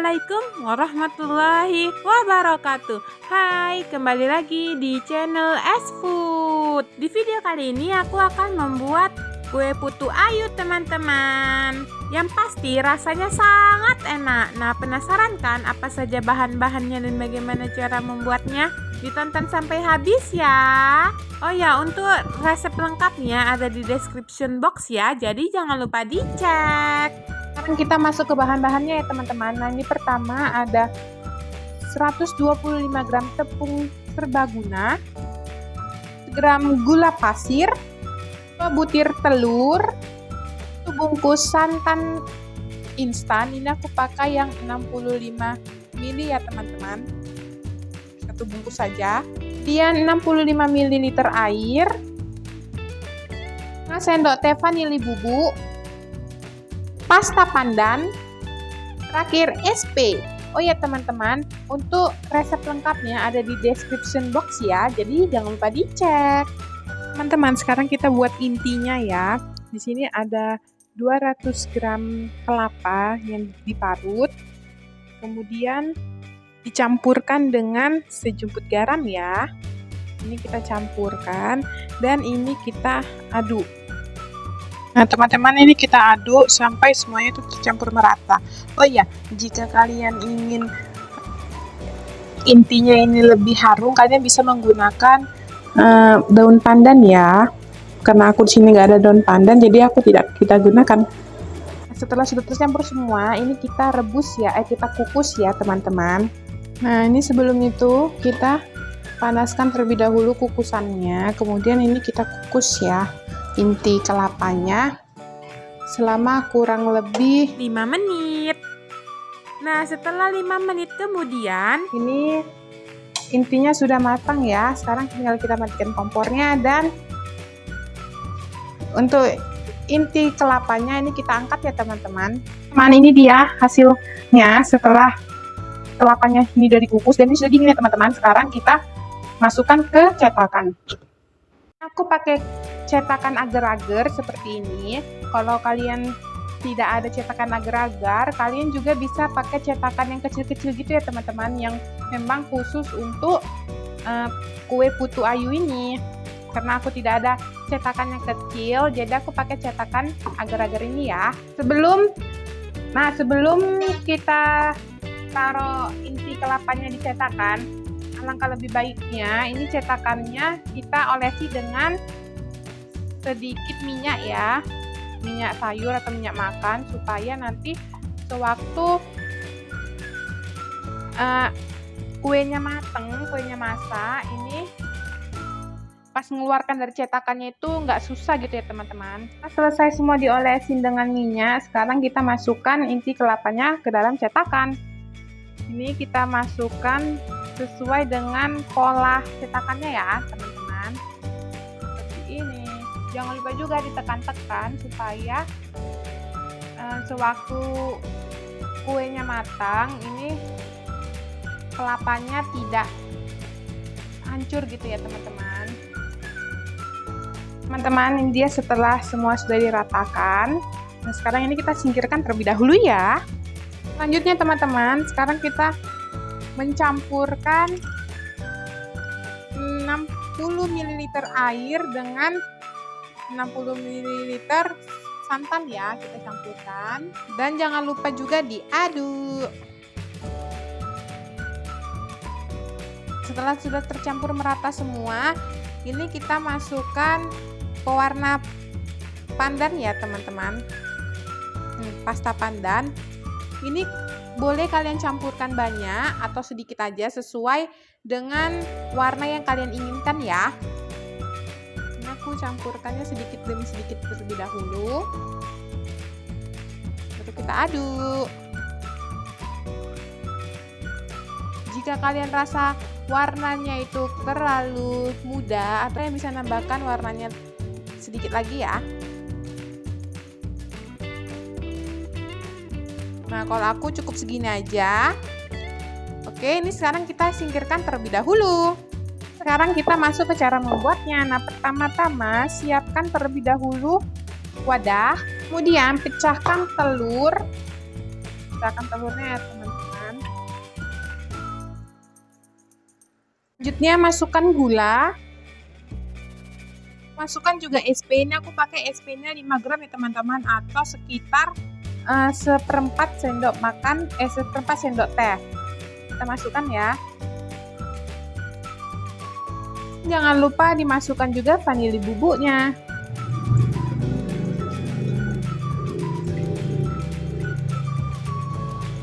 Assalamualaikum warahmatullahi wabarakatuh. Hai, kembali lagi di channel S-Food. Di video kali ini aku akan membuat kue putu ayu teman-teman. Yang pasti rasanya sangat enak. Nah, penasaran kan apa saja bahan-bahannya dan bagaimana cara membuatnya? Ditonton sampai habis ya. Oh ya, untuk resep lengkapnya ada di description box ya. Jadi jangan lupa dicek. Sekarang kita masuk ke bahan-bahannya ya teman-teman. Nah, ini pertama ada 125 gram tepung serbaguna, gram gula pasir, 2 butir telur, 1 bungkus santan instan. Ini aku pakai yang 65 ml ya teman-teman. 1 bungkus saja. Kemudian 65 ml air, 1 sendok teh vanili bubuk, pasta pandan, terakhir SP. Oh ya teman-teman, untuk resep lengkapnya ada di description box ya, jadi jangan lupa dicek. Teman-teman, sekarang kita buat intinya ya. Di sini ada 200 gram kelapa yang diparut, kemudian dicampurkan dengan sejumput garam ya. Ini kita campurkan dan ini kita aduk. Nah teman-teman, ini kita aduk sampai semuanya itu tercampur merata. Oh iya, jika kalian ingin intinya ini lebih harum, kalian bisa menggunakan daun pandan ya. Karena aku di sini nggak ada daun pandan, jadi aku tidak kita gunakan. Setelah sudah tercampur semua, ini kita rebus ya, kita kukus ya teman-teman. Nah ini sebelum itu kita panaskan terlebih dahulu kukusannya, kemudian ini kita kukus ya inti kelapanya selama kurang lebih 5 menit. Nah, setelah 5 menit kemudian, ini intinya sudah matang ya. Sekarang tinggal kita matikan kompornya dan untuk inti kelapanya ini kita angkat ya teman-teman. Ini dia hasilnya setelah kelapanya ini dari kukus dan ini sudah dingin ya teman-teman. Sekarang kita masukkan ke cetakan. Aku pakai cetakan agar-agar seperti ini. Kalau kalian tidak ada cetakan agar-agar, kalian juga bisa pakai cetakan yang kecil-kecil gitu ya teman-teman, yang memang khusus untuk kue putu ayu ini. Karena aku tidak ada cetakan yang kecil, jadi aku pakai cetakan agar-agar ini ya. Sebelum kita taruh inti kelapanya di cetakan, alangkah lebih baiknya ini cetakannya kita olesi dengan sedikit minyak ya, minyak sayur atau minyak makan, supaya nanti sewaktu kuenya mateng, kuenya masak, ini pas mengeluarkan dari cetakannya itu nggak susah gitu ya teman-teman. Selesai semua diolesin dengan minyak, sekarang kita masukkan inti kelapanya ke dalam cetakan. Ini kita masukkan sesuai dengan pola cetakannya ya teman-teman, seperti ini. Jangan lupa juga ditekan-tekan supaya sewaktu kuenya matang ini kelapanya tidak hancur gitu ya teman-teman. Teman-teman, ini dia setelah semua sudah diratakan. Nah sekarang ini kita singkirkan terlebih dahulu ya. Selanjutnya teman-teman, sekarang kita mencampurkan 60 ml air dengan 60 ml santan ya, kita campurkan dan jangan lupa juga diaduk. Setelah sudah tercampur merata semua, ini kita masukkan pewarna pandan ya teman-teman, pasta pandan. Ini boleh kalian campurkan banyak atau sedikit aja sesuai dengan warna yang kalian inginkan ya. Ini aku campurkannya sedikit demi sedikit terlebih dahulu. Lalu kita aduk. Jika kalian rasa warnanya itu terlalu muda, atau yang bisa nambahkan warnanya sedikit lagi ya. Nah, kalau aku cukup segini aja. Oke, ini sekarang kita singkirkan terlebih dahulu. Sekarang kita masuk ke cara membuatnya. Nah, pertama-tama siapkan terlebih dahulu wadah, kemudian pecahkan telur. Pecahkan telurnya ya teman-teman. Selanjutnya masukkan gula. Masukkan juga SP. Ini aku pakai SP-nya 5 gram ya teman-teman, atau sekitar seperempat sendok makan, seperempat sendok teh. Kita masukkan ya. Jangan lupa dimasukkan juga vanili bubuknya.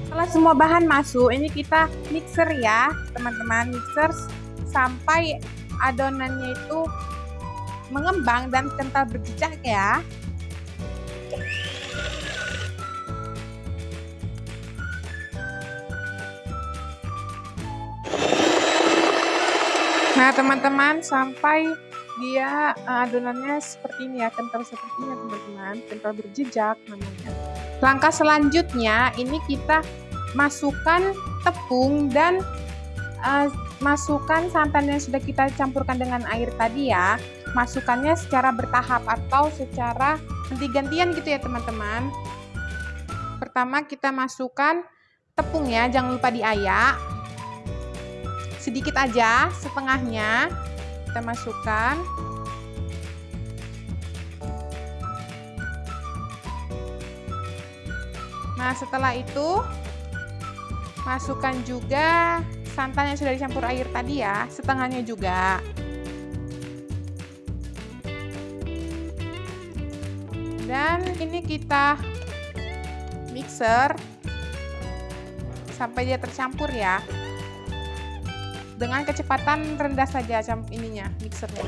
Setelah semua bahan masuk, ini kita mixer ya teman-teman, mixer sampai adonannya itu mengembang dan kental berjejak ya. Nah teman-teman, sampai dia adonannya seperti ini ya, kental seperti ini teman-teman, kental berjejak namanya. Langkah selanjutnya ini kita masukkan tepung dan masukkan santan yang sudah kita campurkan dengan air tadi ya. Masukkannya secara bertahap atau secara ganti-gantian gitu ya teman-teman. Pertama kita masukkan tepung ya, jangan lupa diayak. Sedikit aja, setengahnya kita masukkan. Nah setelah itu masukkan juga santan yang sudah dicampur air tadi ya, setengahnya juga. Dan ini kita mixer sampai dia tercampur ya. Dengan kecepatan rendah saja ininya, mixernya.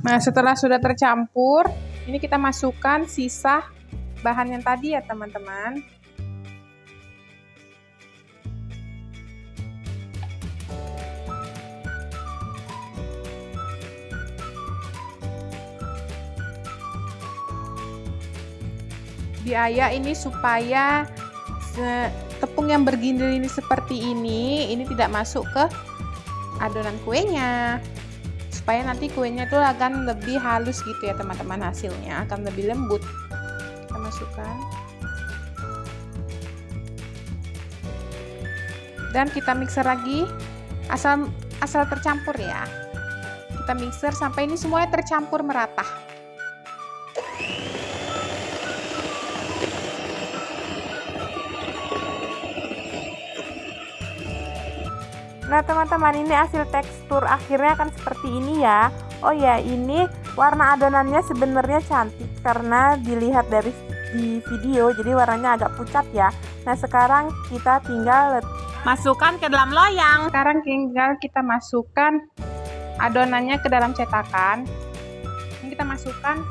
Nah, setelah sudah tercampur, ini kita masukkan sisa bahan yang tadi ya, teman-teman. Diayak ini supaya tepung yang berginjal ini seperti ini tidak masuk ke adonan kuenya, supaya nanti kuenya itu akan lebih halus gitu ya teman-teman, hasilnya akan lebih lembut. Kita masukkan dan kita mixer lagi, asal tercampur ya. Kita mixer sampai ini semuanya tercampur merata. Nah teman-teman, ini hasil tekstur akhirnya akan seperti ini ya. Oh ya, ini warna adonannya sebenarnya cantik karena dilihat di video, jadi warnanya agak pucat ya. Nah sekarang kita tinggal masukkan ke dalam loyang. Sekarang tinggal kita masukkan adonannya ke dalam cetakan. Ini kita masukkan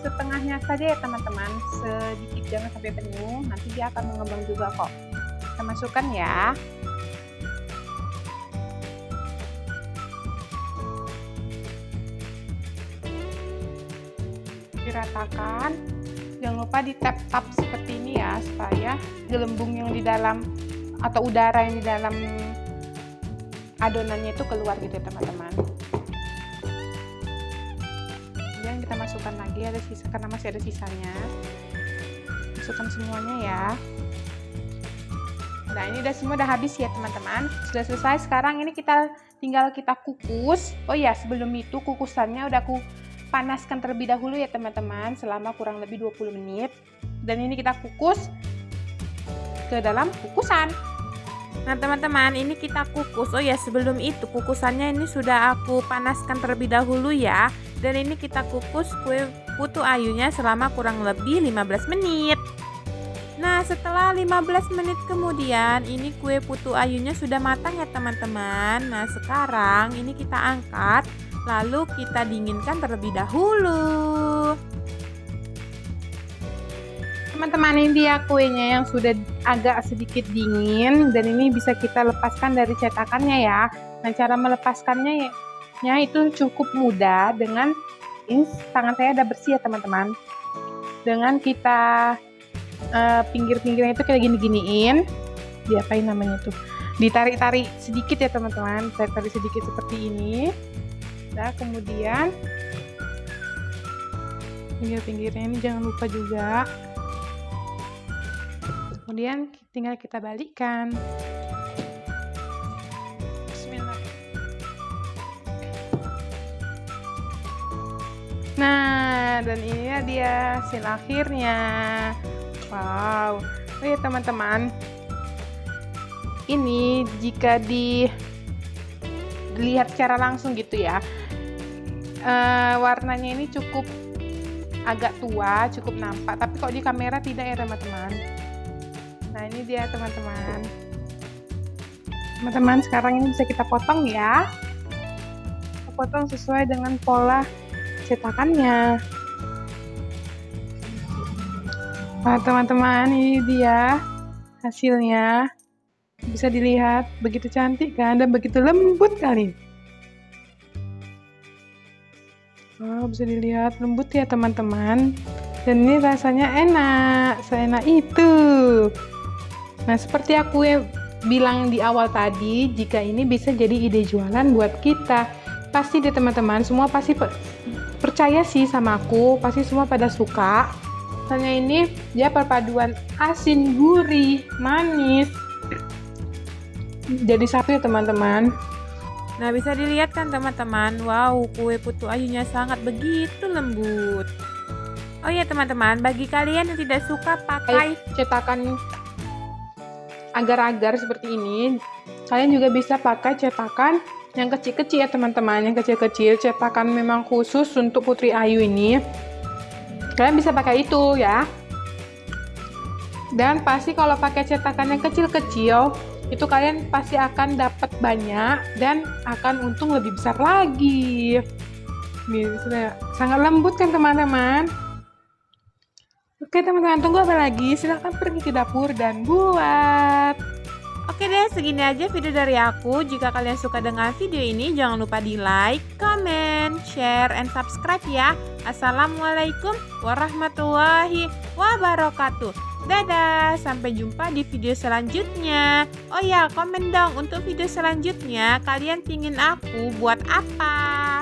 setengahnya saja ya teman-teman, sedikit, jangan sampai penuh, nanti dia akan mengembang juga kok. Kita masukkan ya. Diratakan, jangan lupa di tap-tap seperti ini ya, supaya gelembung yang di dalam atau udara yang di dalam adonannya itu keluar gitu ya teman-teman. Kemudian kita masukkan lagi, ada sisa karena masih ada sisanya, masukkan semuanya ya. Nah ini semua udah habis ya teman-teman, sudah selesai. Sekarang ini tinggal kita kukus. Oh ya, sebelum itu kukusannya udah aku panaskan terlebih dahulu ya teman-teman, selama kurang lebih 20 menit. Dan ini kita kukus ke dalam kukusan. Nah teman-teman, ini kita kukus. Oh ya, sebelum itu kukusannya ini sudah aku panaskan terlebih dahulu ya. Dan ini kita kukus kue putu ayunya selama kurang lebih 15 menit. Nah setelah 15 menit kemudian, ini kue putu ayunya sudah matang ya teman-teman. Nah sekarang ini kita angkat, lalu kita dinginkan terlebih dahulu. Teman-teman, ini dia kuenya yang sudah agak sedikit dingin, dan ini bisa kita lepaskan dari cetakannya ya. Nah cara melepaskannya ya itu cukup mudah, dengan ini tangan saya udah bersih ya teman-teman. Dengan kita pinggir-pinggirnya itu kayak gini-giniin, diapain namanya tuh, ditarik-tarik sedikit ya teman-teman, tarik-tarik sedikit seperti ini. Nah kemudian pinggir-pinggirnya ini jangan lupa juga Kemudian tinggal kita balikkan. Bismillah. Nah, dan ini dia hasil akhirnya. Wow. Oh ya teman-teman, ini jika dilihat secara langsung gitu ya, warnanya ini cukup agak tua, cukup nampak, tapi kok di kamera tidak ya teman-teman. Nah ini dia teman-teman. Teman-teman, sekarang ini bisa kita potong ya. Kita potong sesuai dengan pola cetakannya. Nah teman-teman, ini dia hasilnya. Bisa dilihat, begitu cantik kan, dan begitu lembut kali. Wow, bisa dilihat lembut ya teman-teman. Dan ini rasanya enak, seenak itu. Nah, seperti aku bilang di awal tadi, jika ini bisa jadi ide jualan buat kita. Pasti deh teman-teman, semua pasti percaya sih sama aku, pasti semua pada suka. Soalnya ini dia perpaduan asin, gurih, manis. Jadi satu ya teman-teman. Nah, bisa dilihat kan teman-teman, wow, kue putu ayunya sangat begitu lembut. Oh ya teman-teman, bagi kalian yang tidak suka pakai cetakan agar-agar seperti ini, kalian juga bisa pakai cetakan yang kecil-kecil ya teman-teman, yang kecil-kecil, cetakan memang khusus untuk Putri Ayu ini. Kalian bisa pakai itu ya. Dan pasti kalau pakai cetakan yang kecil-kecil, itu kalian pasti akan dapat banyak dan akan untung lebih besar lagi. Sangat lembut kan teman-teman? Oke teman-teman, tunggu apa lagi? Silahkan pergi ke dapur dan buat. Oke deh, segini aja video dari aku. Jika kalian suka dengan video ini, jangan lupa di like, comment, share, and subscribe ya. Assalamualaikum warahmatullahi wabarakatuh. Dadah, sampai jumpa di video selanjutnya. Oh ya, komen dong untuk video selanjutnya kalian pingin aku buat apa.